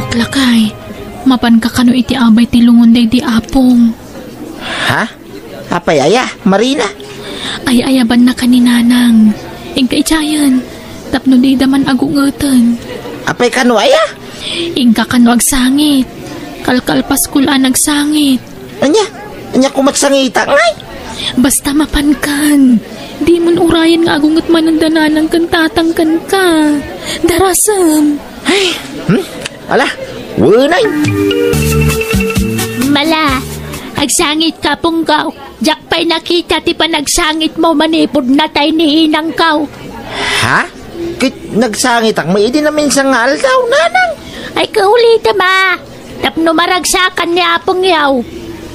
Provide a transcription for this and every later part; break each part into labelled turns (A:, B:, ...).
A: punggok lakay. Mapan ka kano iti abay ti lungon day di apong.
B: Ha? Apay aya, Marina?
A: Ay ayaban na kaninanang. Ingka itsayan. Tapno di daman agungutan.
B: Apay kano aya?
A: Ingka kano agsangit. Kalkalpas kulaan agsangit.
B: Anya kumatsangita ngay.
A: Basta mapankan. Di mon urayan nga agungot man ang dananang kan tatangkan ka. Darasam.
B: Ay, ala, wunay.
C: Mala, agsangit ka punggaw. Jak pa'y nakita ti pa nagsangit mo manipod na tayo ni inang kaw.
B: Ha? Kit nagsangit ang may na minsan nga aldaw, nanang.
C: Ay kaulita ma. Tapno maragsakan ni apong yaw.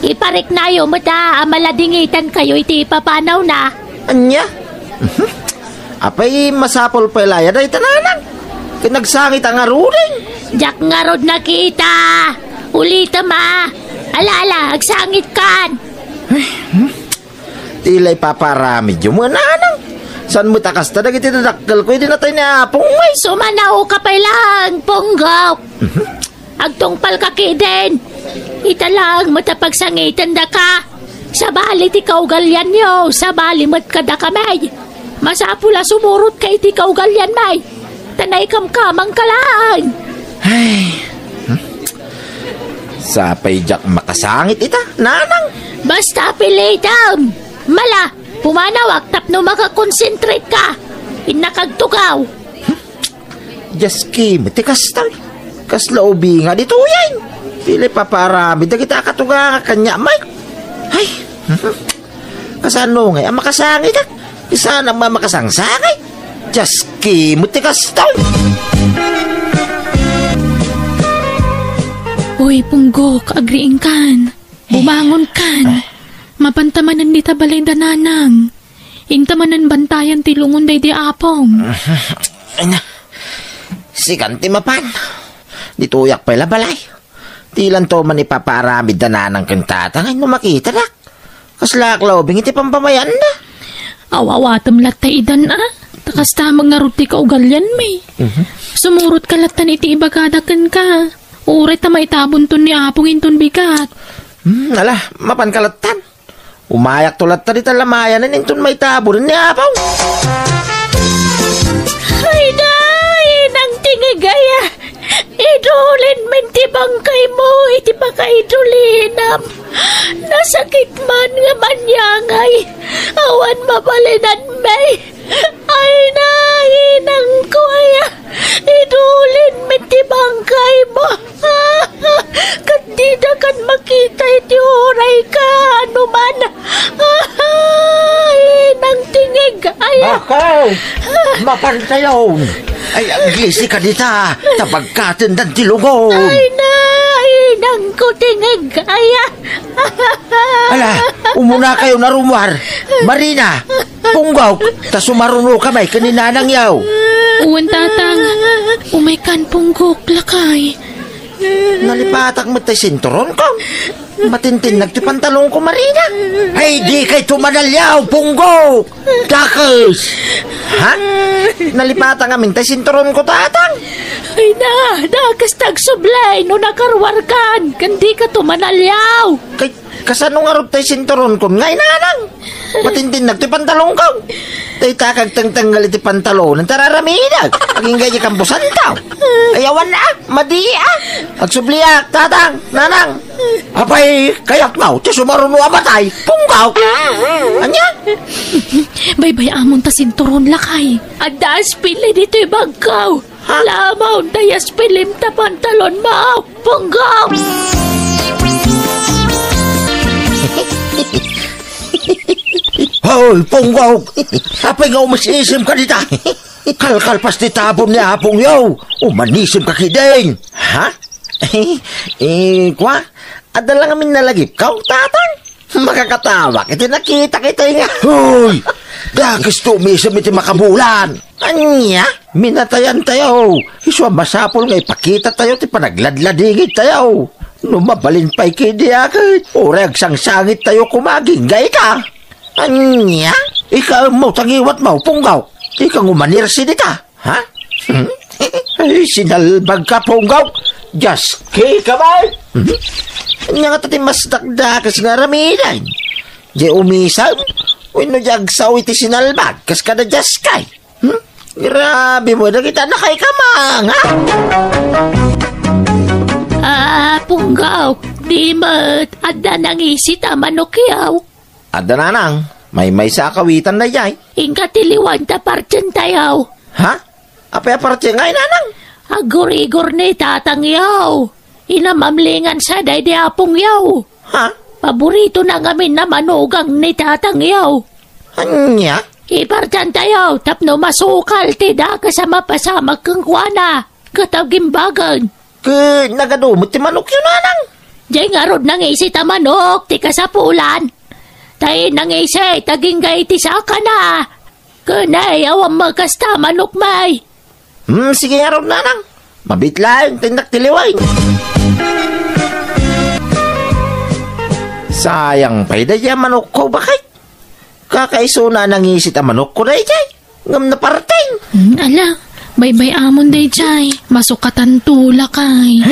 C: Iparik na yo mata maladingitan kayo iti papanaw na.
B: Anya? Apay masapol pa ilaya da itananang. Kit nagsangit ang aruring.
C: Jak nga rod nakita. Ulita ma. Ala, agsangit kan.
B: Tilay paparami dyo mo, nanang. Saan mo takas ta? Dagiti dadakkel ko, hindi na tayo na apong may.
C: Sumanaw ka pa lang, punggaw. Agtungpal ka kiden. Ita lang matapagsangitan da ka. Sa bali ti kaugalyan yo, sa bali mat ka da kamay. Masapula sumurot ka iti kaugalyan may. Tanay kamkamang ka lang.
B: Ay, sapay jak makasangit ita, nanang.
C: Basta pilitam. Mala, pumanawak tapno makakonsentrate ka. Inakagtugaw.
B: Jaski, matikas tayo. Kaslaubi nga dito yan. Pili paparami, da kita katuga kanya may. Ay, kasano nga, ang makasangit ah. Isa nang mamakasangsangay. Jaski, matikas tayo.
A: Uy, punggok, agriing kan. Bumangon kan. Mapantamanan di tabalay dananang. Intamanan bantayan ti lungon day di apong.
B: Sikanti mapan. Dituyak pala balay. Tilan to man ipaparamid dananang kantata. Ngay no makita dak. Kaslaklaw, bingiti pampamayan na.
A: Awawatam latay idan Takas tamang nga ruti ka ugalyan may. Sumurot ka latan iti ibagadakan ka. Ure ta maitabon ton ni apong inton bigat.
B: Ala, mapan kalatan. Umayak tulat ta dita lamayan na ninton maitabon ni apaw.
C: Ay nang tingigaya. Idulin men ti bangkay mo, iti pakaidulinam. Nasakit man nga manyangay. Awan mapalinan may. Ay nang kuya. Idulin men ti bangkay mo. Kandida kan makita iti oray ka. Ano man. Ay nang tingigaya.
B: Akaw! Mapantayaw! Ay, ang glisi ka dita. Tabagkatin dan tilungon.
C: Ay nang kutingig. Aya.
B: Ala, umuna kayo na rumwar. Marina, punggaw, ta sumaruno kamay kaninanang yaw.
A: Uwan tatang, umaikan punggok lakay.
B: Nalipatak mo tayo sinturon ko. Matintin nagtipantalong ko, Marina. Ay, di kay tumanalyaw, punggaw. Dakas. Ha? Nalipatan ngamin tayo sinturon ko, tatang.
C: Ay dakas tagsublay no nakarwarkan. Kandi ka tumanalyaw.
B: Kay, kasano nga rup tayo sinturon ko, ngay nanang. Matintin nagtipantalong ko. Tayo takag tangtanggal iti pantalon ng tararamidag. Aging gaya kampusan tao. Ayawan na, madia. Agsubliak, tatang, nanang. Apay, kayak mau, ti sumaruno amatay. Punggaw. Anya?
A: Baybay amon ta sinturon lakay.
C: Adas pili dito ibagkaw. Lamaw dayas pilim ta pantalon mo. Punggaw.
B: Hoy, punggaw. Apay nga umasisim ka dita. Kalkalpas di tabon ni apong yaw. Umanisim ka kideng. Ha? Kwa? Adala ngamin nalagip ka, tatang. Makakatawa, iti nakita kita nga. Hoy! Dagis tumisam iti makabulan. Anya? Minatayan tayo. Iswa masapol nga ipakita tayo ti panagladladigit tayo. Numabalin pa'y kidiakit. Oreg sangsangit tayo kumaginggay ka. Anya? Ika mo tangiwat mo, punggaw. Ika ngumanirsi dita. Ha? Ay, sinalbag ka, punggaw. Just kay ka ba? Anya nga tati mas dakdakas nga ramidan. Di umisam, wino jagsaw iti sinalbag, kas kada just kay. Grabe mo, nakita na kay kamang, ha?
C: Punggaw, di mat, adda nang isit manok yaw.
B: Adda na nang, may sa kawitan na yay.
C: Ingkatiliwan ta partin tayaw.
B: Ha? Apay aparte nga inanang?
C: Agor-igor ni tatang yaw. Inamamlingan sa daydi apong yaw.
B: Ha?
C: Paborito na ngamin na manugang ni tatang yaw.
B: Anya?
C: Ipartan tayo, tapno masukal, tida kasama pasamag kang kuwana. Katagimbagan.
B: Nagadumot ti manok yun anang.
C: Diyay nga rod nang isi ta manok, ti kasapulan. Tay nang isi, taginggay ti saka na. Kanay, awang magkasta manok may.
B: Sige nga rod nanang. Mabitlang, tindak tiliwain. Sayang pa'y daya manok ko, bakit? Kakaiso na nangisit ang manok ko na ijay. Ngam na parting.
A: Ala, bay amon day jay. Masukatan tula kay.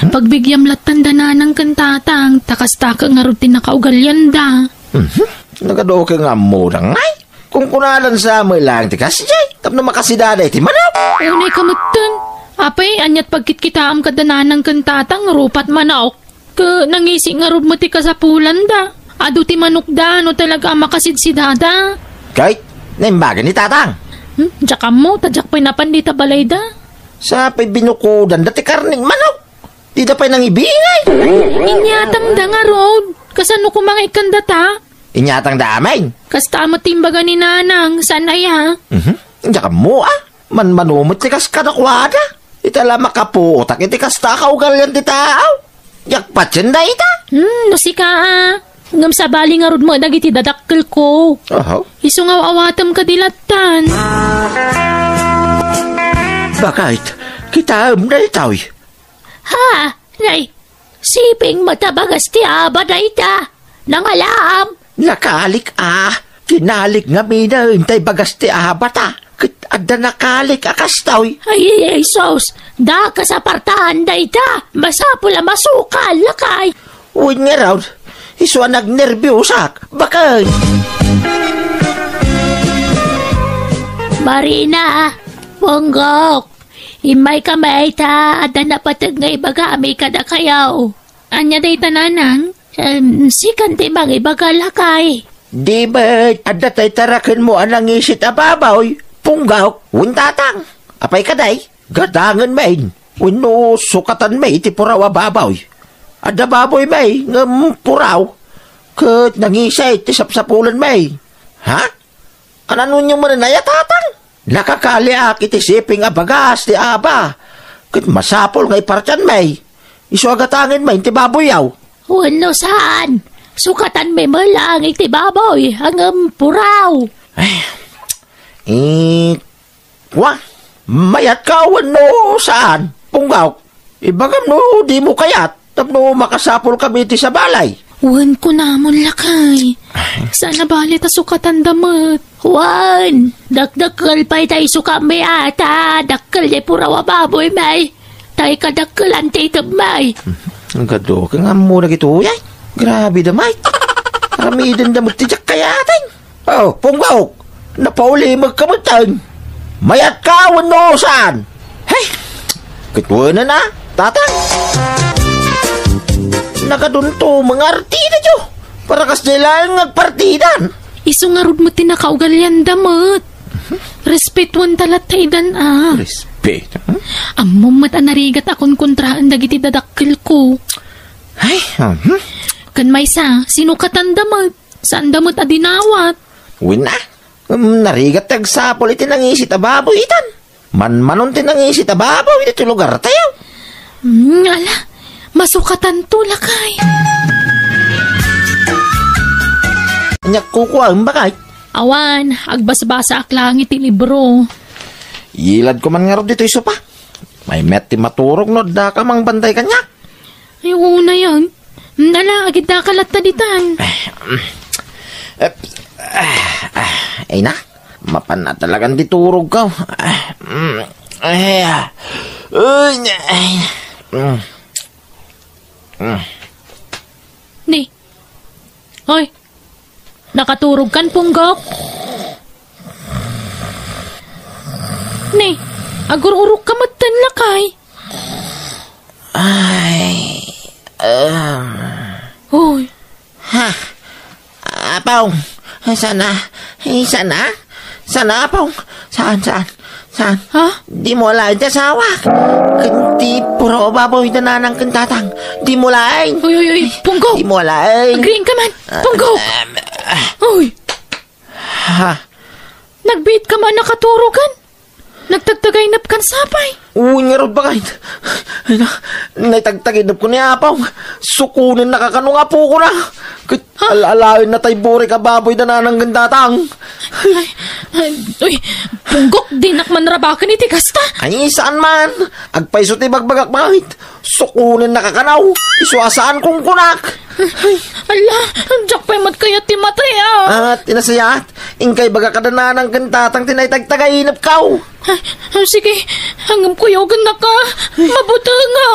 A: Pagbigyam latan dananang kantatang, takastaka nga rutin nakaugalyan da.
B: Nagado ka nga mo na ngay. Kung kunalan sa mo lang tikas jay. Tapno makasidada iti manok.
A: Unay kamutan. Apay, anyat pagkitkitaam ka dananang kantatang, rupat manok. Nangisi nga rub mo ti kasapulan da. Ado ti manok da, no talaga makasidsidada.
B: Kahit, naimbagan ni tatang.
A: Diyak mo, tadyak pa'y napandita balay da.
B: Sa pa'y binukudan, dati karning manok. Di da pa'y nang ibingay.
A: Inyatang da nga road. Kasano ko mga ikandata?
B: Inyatang damay.
A: Kasta mo timbaga ni nanang, sanay ha?
B: Diyak mo manumot ti kas kadakwada. Itala makaputak, iti kas takaugal yan ti tao. Diyak patsin da ita.
A: No si ka ngam sa bali nga rod mo, dagiti dadakkel ko. Iso nga awatam ka dilatan.
B: Bakit? Kita na itaw.
C: Ha? Nay, siping matabagas ti aba na ita. Nangalam.
B: Nakalik Kinalik nga mina, intay bagas ti aba ta. Ada nakalik akastaw.
C: Ay, sos. Da ka sa partahan da ita. Masapula masukal, lakay.
B: Uy nga raw. Iswa nagnervyusak. Bakit?
C: Marina, Ponggok. Imay kamay ta. Ada na patag nga ibaga amay kada kayaw.
A: Anya day tananang?
C: Sikan ti mang ibaga lakay.
B: Di ba, ada tay tarakin mo anang isit ababaw. Punggok, untatang. Apay kaday, gadangan main. Uno sukatan may ti puraw ababaw. Ada baboy may, ngam puraw. Kat nangisay, ti sapsapulan may. Ha? Ano nyo mo na tatang? Nakakaliak iti siping abagas, ti aba. Kat masapol nga ipartan may. Iso agatangin may, ti baboy yaw.
C: Uno saan? Sukatan may malang iti baboy, hangam puraw.
B: Mayat ka, no, saan? Punggok, ibagam no, di mo kayat. Tapno makasapol kami iti sa balay.
A: Wan ko namon lakay. Sana bali ta sukatan damat.
C: Wan, dakdakkel pa'y tayo suka may ata. Dakkel di purawa baboy may. Tayo kadakkelan tayo may.
B: Ang gado ka nga muna gito, yay. Grabe damay. Ramidan damot tijak kayatin. Oh, Punggok, napauli magkamutan. Mayat ka, no, saan? Hey, kitwa na tatang. Nakadunto mga artida jo. Para kas nila ngagpartidan.
A: Iso nga rod mo tinakaugalyan damat. Respetuan talat taidan
B: Respect?
A: Amom mat anarigat akong kontraan dagiti dadakkel ko.
B: Ay,
A: Kan may sinukatan damat. Saan damat adinawat?
B: Wina, narigat tagsapol iti nangisit ababoy itan. Manmanon ti nangisit ababoy iti lugar tayo.
A: Ala, masukatan to lakay.
B: Nyak kukuha ang bakay.
A: Awan, agbasbasa aklang iti libro.
B: Yilad ko man nga ro dito iso pa. May met ti maturog no, da ka mang bantay kanya.
A: Ay, una yan. Nala, agad na kalat na ditan.
B: Ay na, mapan na talagang diturog ka.
A: Ni. Hoy. Nakaturog kan, Punggok. Ni. Agur-urok ka matan lakay.
B: Ay.
A: Hoy.
B: Ha? Apong. Sana? Sana, Apong? Saan?
A: Ha?
B: Di mo lain ta sawak. Kunti puro baboy na nanang kantatang. Di mo lain.
A: Uy, Punggok.
B: Di mo lain.
A: Agreeing ka man, Punggok. Hoy.
B: Ha?
A: Nagbit ka man nakaturogan. Nagtagtagay nap kan sapay.
B: Uy, nga ron ba kahit? Naitagtaginap ko ni Apong. Sukunin nakakano nga po ko na. Alawin na tayo buri ka baboy na nanang kantatang.
A: Uy, Punggok, di nakman rabakan iti kasta.
B: Ay, saan man? Agpaiso ti bagbagak bakit? Sukunin nakakanaw. Isuasaan kong kunak.
A: Ala, jak pa'y matkayat ti matay
B: At tinasayat, ingkay baga kadana ng kantatang tinaytagtagainap kaw.
A: Sige, hanggang kuyogan na ka. Mabuta nga.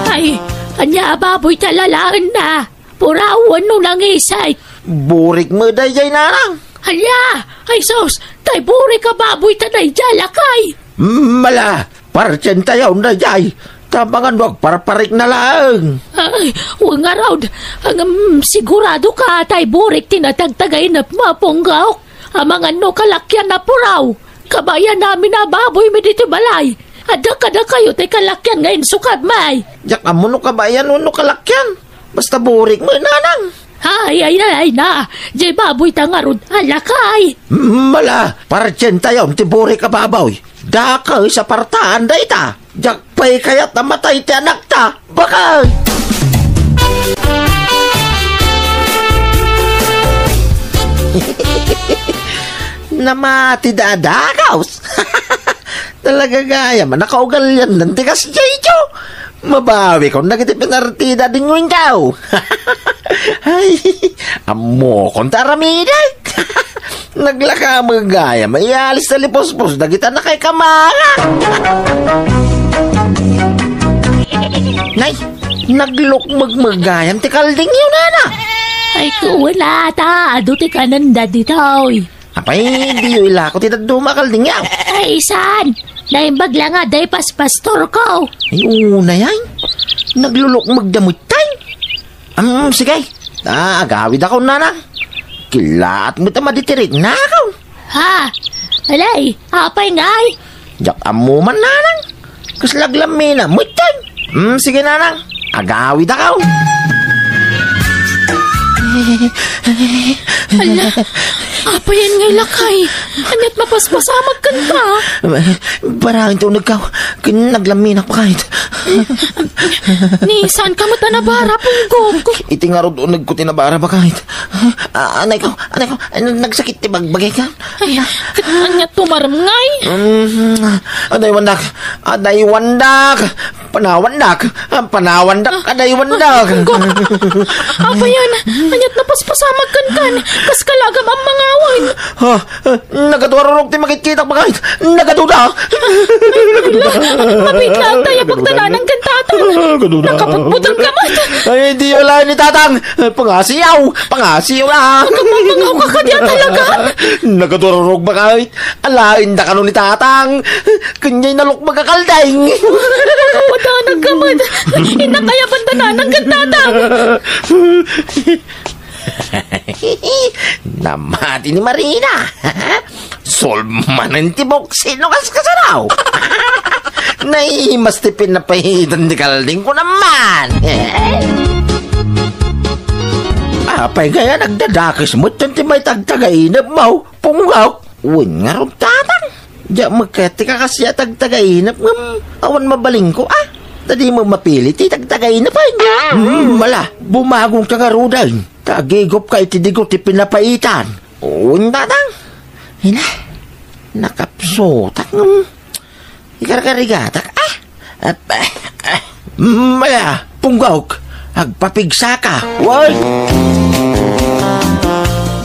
A: Ay, anya baboy talalaan na. Purawan no lang isay.
B: Burik mo dayay narang.
A: Hala, ay sos, tay burik ka baboy tanay jalakay.
B: Mala, parchen tayo dayay. Tabangan wag parparik na lang.
A: Ay, huwag nga raw. Sigurado ka, tay burik tinatagtagay na mapunggaw. Amangan no kalakyan na puraw. Kabayan namin na baboy mi dito balay. Ada kayo tay kalakyan ngayon sukad may.
B: Jak amo no kabayan no kalakyan. Basta burik mo nanang.
A: Ay na. Jay baboy tangarod. Alakay.
B: Mala, parchen tayo ti burik ka baboy. Dakay sa partaan da ita. Jak pay kayat namatay ti anak ta. Bakay. Namati dadakaws. Talaga gaya man nakaugal yan ng tigas jayjo. Mabawi ko nagitip pinartida din yung ikaw. Ay, amo kong taramiday. Naglaka magaya, may alis na lipospos, dagita na kay kamara. Nay, naglok magmagayam, tikalding yun, nana.
C: Ay, kuwala ta. Ado ti kananda ditaw.
B: Apay, di yun ila ko titadumakalding yaw.
C: Ay, isan. Naimbag lang nga, day paspastor ko.
B: Ay, una yan. Naglulok magdamot tayo. Sige. Agawid ako, nana. Kilaat mo ta maditirig na ako.
C: Ha? Alay, apay ngay.
B: Jak amo man, nanang. Kaslaglamin na mo tayo. Sige, nanang. Agawid ako.
A: Ala, apa yan ngay lakay? Anyat mapaspasamag kan ka?
B: Parang ito nagkaw. Naglamin ako kahit.
A: Ni, saan ka matanabara, Punggok?
B: Iti nga ro doon nagkutinabara ba kahit. Anay ko. Nagsakit ti bagbagay ka.
A: Ay, anyat tumaram ngay.
B: Aday wandak. Panawandak. Aday wandak.
A: Apa yan? Anyat napaspasamag kan. Kas kalagam ang mangawan.
B: Nagatururok ti makikita ba kahit. Nagaduda.
A: Mapit lang tayo pagtalanang kan tatang. Nakapagputang ka man.
B: Ay, di wala ni tatang. Pangasiyaw na.
A: Mangaw ka ka diyan talaga.
B: Nagatururok ba kahit. Alain da ka nun ni tatang. Kanya'y nalok magkakalday.
A: Patanag ka man. Inakaya bandananang kan tatang.
B: Namati ni Marina. Solman ang tibok sinukas ka sa raw. Naimas tipin na pahitan di kalding ko naman. Apay kaya nagdadakis mo ti may tagtagainap mo. Punggaw. Uy nga ron tatang. Diya magkati ka kasi tagtagainap. Awan mabaling ko Tadi mo mapili ti tagtagainap ay. Wala. Bumagong kagaruday. Tagigop ka itidigo ti pinapaitan. Uy tatang. Hina. Nakapsotak. Ikarkarigatak. Mala. Punggaw. Agpapigsa ka. Uy.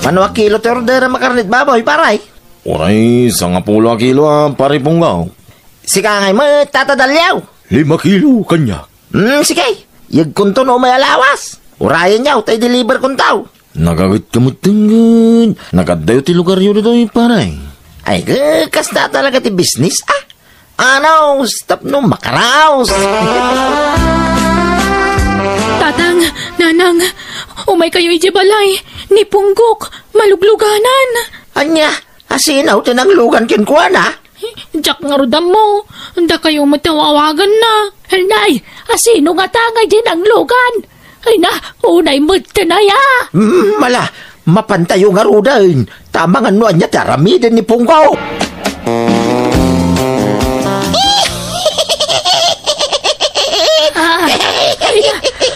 B: Ano kilo te ordera makarnit baboy, paray?
D: Oray, 10 kilo pare Punggaw.
B: Sika ngay mo tatadalyaw.
D: 5 kilo kanya.
B: Sige. Yag kunto no may alawas. Urayan niyaw, tayo deliver kuntaw.
D: Nagagit kamot tingin. Nagadayo ti lugar yun ito paray.
B: Ay, kasta talaga ti business, Ano, stop no, makaraos.
A: Tatang, nanang, umay kayo ijibalay. Ni punggok, malugluganan.
B: Anya, asinaw tinang lugan kinkuha na.
A: Jack nga rodam mo. Handa kayo matawawagan na.
C: Nay, asino nga tangay din ang lugan? Ay na, unay mutta na ya.
B: Mala, mapantayo nga rudan. Tama nga no, anya taramidin ni Punggaw.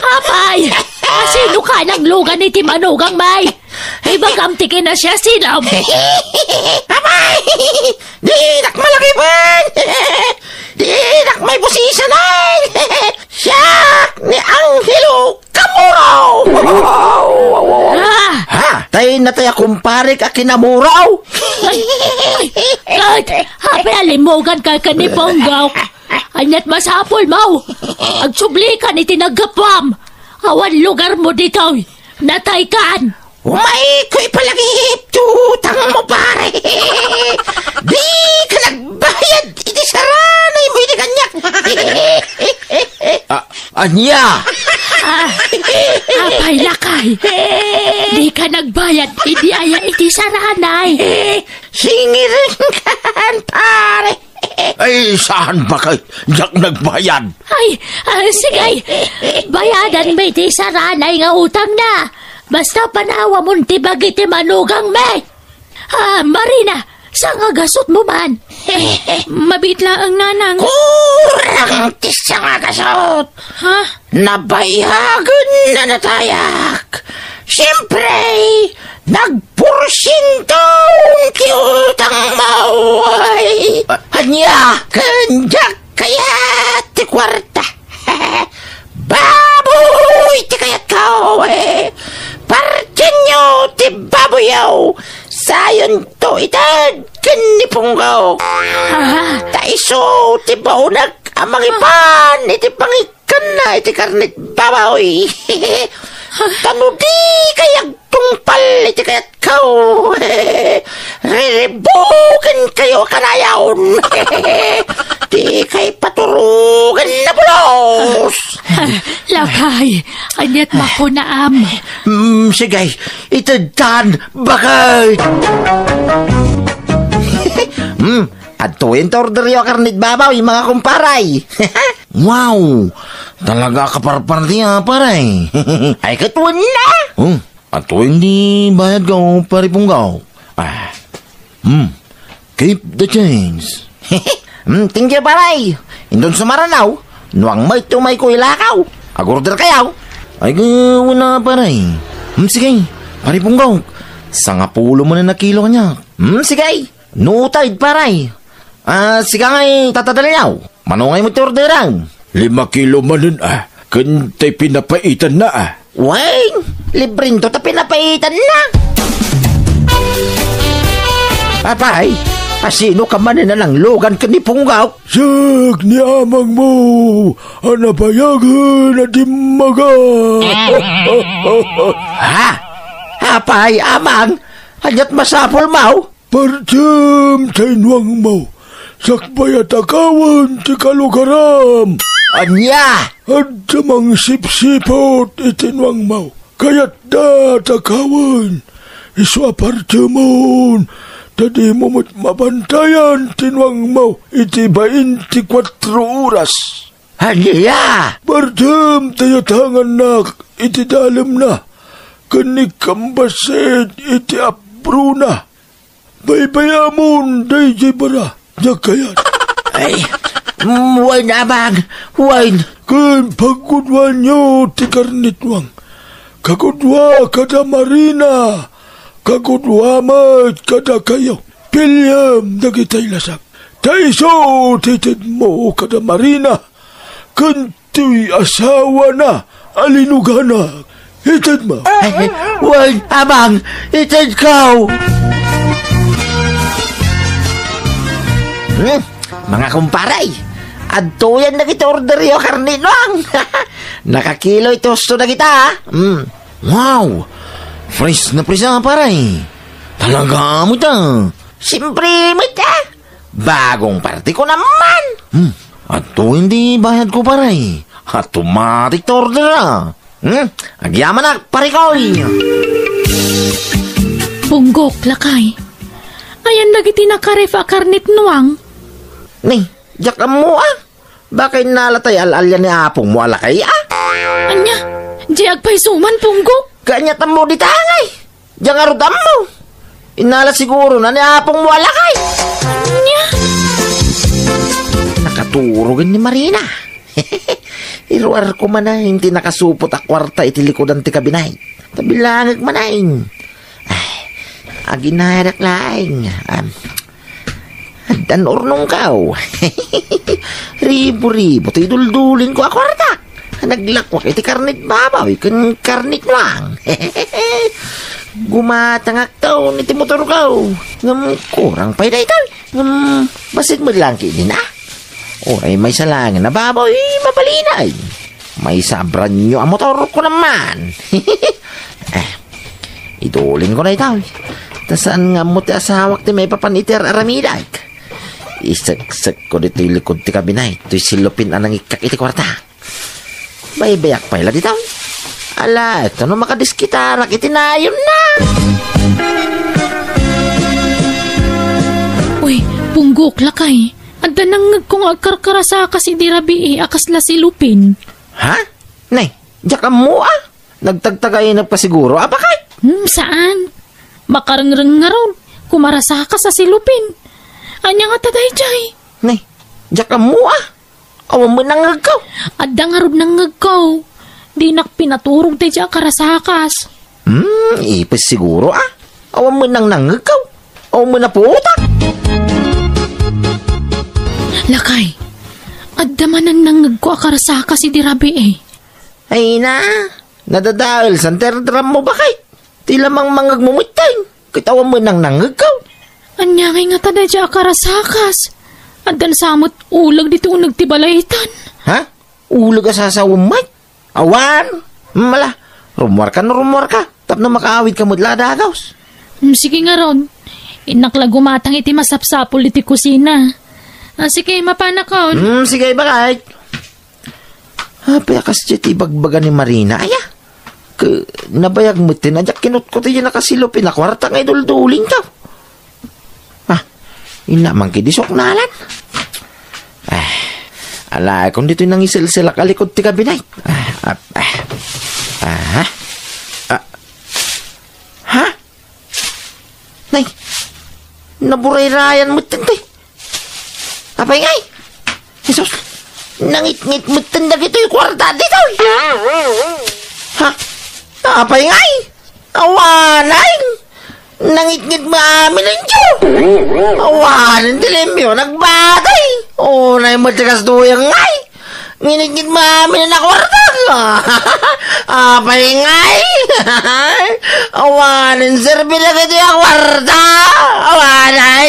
C: Apay, asino ka ng lugan ni Timanugang May? Ay bagamtikin na siya silaw.
B: Abay! Di nak malaki pa! Di nak may busisa na! Siya ni Angelo Kamuraw! Ha? Tay na tayo kumpare ka kinamuraw!
C: Hape alimugan ka ni Ponggaw. Anyat masapol mo. Agsublikan ni tinagapwam. Awan lugar mo dito. Nataykan.
B: Umay ko'y palagip, tutang mo pare! Di ka nagbayad, iti saranay mo iti kanyak! Anya!
C: Apay lakay. Di ka nagbayad, idi aya iti saranay.
B: Singirin kan, pare!
D: Ay, saan ba kayo? Diyak nagbayad.
C: Ay, sige. Bayadan mo iti saranay nga utang na. Basta panawa mong tibag iti manugang me. Marina, sa nga gasot mo man.
A: Mabitla ang nanang.
B: Kurang tisya nga kasot!
A: Ha?
B: Nabayagan na natayak! Siyempre, nagpursintong kiutang maway! Anya, kanyak kaya ti kwarta! Baboy ti kayat kao Partin nyo ti baboyaw! Sayon to itad ni Punggaw! Taiso ti baunag amang ipan iti pangikan na iti karnit baboy! Tanudi kayag tungpal iti kayat kao Riribukin kayo kanayaon Di kay paturugan na bulos
C: Lakay, anyat mako na am.
B: Sige, itadtan bakit Atuin to order yung karnit babaw yung mga kumparay
D: Wow! Talaga kaparpar niya, paray.
B: Ay katuan na
D: Ato hindi bayad ka o paripunggaw. Keep the change.
B: Thank you paray Indon sumaranaw Nuang may tumay ko ilakaw Agorder kayaw
D: Ay wala paray. Sige, paripunggaw. Sa nga pulo mo na kilo kanya.
B: Sige, nutaid paray Sige ngay tatadalyaw Manungay mo ti orderan
D: 5 kilo manin Kantay pinapaitan na
B: Wayne, librin to ta pinapaitan na Papay, asino ka man na lang lugan ka ni Punggaw
D: Sak ni amang mo, anabayagan na dimaga.
B: Ha? Apay, amang, hanyat masapol mau
D: Parjam tainwang mo, sakbayat akawan ti kalugaram.
B: Anya,
D: At samang sipsipot itinwang mo, kaya't datakawan. Iswa parjamon, tadi mo mo't mabantayan tinwang mo, iti 24 oras.
B: Hanya,
D: Parjam tayatangan nak, iti dalam na, kanik kambasid iti apruna. Baybayamon, day jibara, jakayat.
B: ay, Wayne amang, Wayne,
D: Kan pagkudwa nyo ti karnitwang. Kagudwa kada Marina. Kagudwa mat kada kayo. Pilyam nagitay lasak. Taiso titid mo kada Marina. Kanto'y asawa na. Alinugana. Itid mo.
B: Wayne amang, itad kaw. mga kumparay, adto yan na kita order yo karne noang. Nakakilo ito na kita, ha?
D: Wow! Fresh na paray. Talaga mo ta.
B: Siyempre, mata. Bagong party ko naman.
D: Ato hindi bayad ko paray. Automatic to order na.
B: Agyaman na, pare koy.
A: Punggok, lakay. Ayan nagiti nakaref a karnit nuang.
B: Ni, jak mo Bakit nalatay al-alya ni apong mo alakay
A: Anya, di agpay suman, punggok.
B: Kanyatan mo di tangay. Diyan arutam mo. Inala siguro na ni apong mo alakay.
A: Anya.
B: Nakaturogan ni Marina. Iruar ko man na hindi nakasupot a kwarta itilikodan ti kabinay. Tabilangag manain. Aginarak laing. Dan urnong kau. Ribu-ribu ti duldulin ko a kwarta. Naglakwak iti karnit babaw. Ikan karnit lang. Gumatangak tao iti motor kau. Kurang pa ita ito. Basit mo lang kini na. Oray may salangan na babaw. Mapalinay. May sabran nyo ang motor ko naman. Idulin ko na ito. Tasaan nga mo ti asawak ti may papaniter aramiday. Isagsak ko dito yung likod ti kabinay. Ito'y silupin anang ikak iti kwarta. May bayak pa ila dito. Ala, ito no makadiskitarak itinayon na.
A: Uy, punggok, lakay. Adda nang kung agkarkarasa kasi di rabi akas la silupin.
B: Ha? Nay, diyak mo Nagtagtagayin pa siguro. Bakit?
A: Saan? Makarangrang nga ron. Kumarasa ka sa silupin. Anya nga taday jay.
B: Nay, diyak mo Awan mo nangagaw.
A: Adda nga ron nangagaw. Di nak pinaturog tayo dya karasakas.
B: Ipis siguro Awan mo nang nangagaw. Awan mo na putak.
A: Lakay, adda man ang nangagko karasakas si Dirabi
B: Ay na, nadadahil sa terdram mo bakit? Di lamang mangagmumutay. Kitawan mo nang nangagaw.
A: Anyangay nga tada dya karasakas. Addan samot ulag dito nagtibalaitan.
B: Ha? Ulag ka sasawumay? Awan? Mala, rumor ka. Tapno makaawid ka mudla dagaws.
A: Sige nga ron. Inakla gumatang iti masapsapol iti kusina. Sige, mapanakaon.
B: Sige, bakit? Payakas dyan ibagbaga ni Marina. Aya, nabayag mo tinadyak kinot ko tayo nakasilupin na kwarta ngay dulduling ka. Inamang kidisok nalan. Alay, kung dito'y nangisil-sila kalikod ti kabinay. Ha? Nay, naburay-rayan mo tintay. Apay ngay? Jesus, nangit-ngit mo tindag ito yung kwarta dito. Ha? Apay ngay? Awanay? Nangit-ngit maamin ang Diyo. Awanan dilim yun, nagbatay. Unay matikas tuyang ngay. Nginit-ngit maamin na kwarta. Apay ngay. Awanan serbi na kito yung kwarta. Awanay.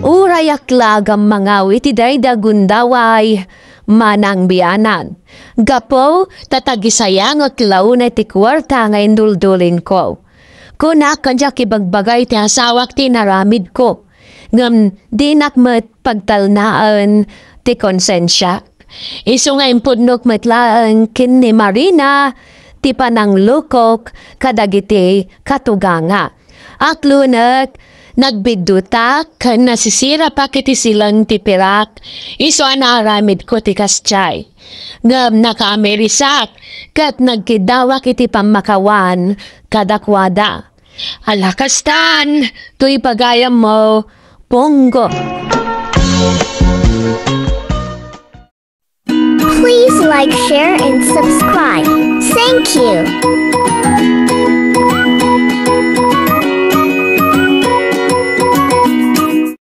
C: Urayak lagam mga witiday da gundaway. Manang biyanan. Gapo, tatagisayang at launay ti kwarta nga induldulin ko. Kunak kanya kibagbagay ti asawak ti naramid ko. Ngam di nakmat pagtalnaan ti konsensya. Iso nga impudnok matlaan kin ni Marina ti panang lukok kadagiti katuganga. Aklunak, nagbigdutak, nasisira pa kiti silang tipirak, iso anaramid ko ti kasyay. Ngam naka-amerisak, kat nagkidawak iti pamakawan, kadakwada. Alakastan, tuy pagayam mo, Pongo.
E: Please like, share, and subscribe. Thank you.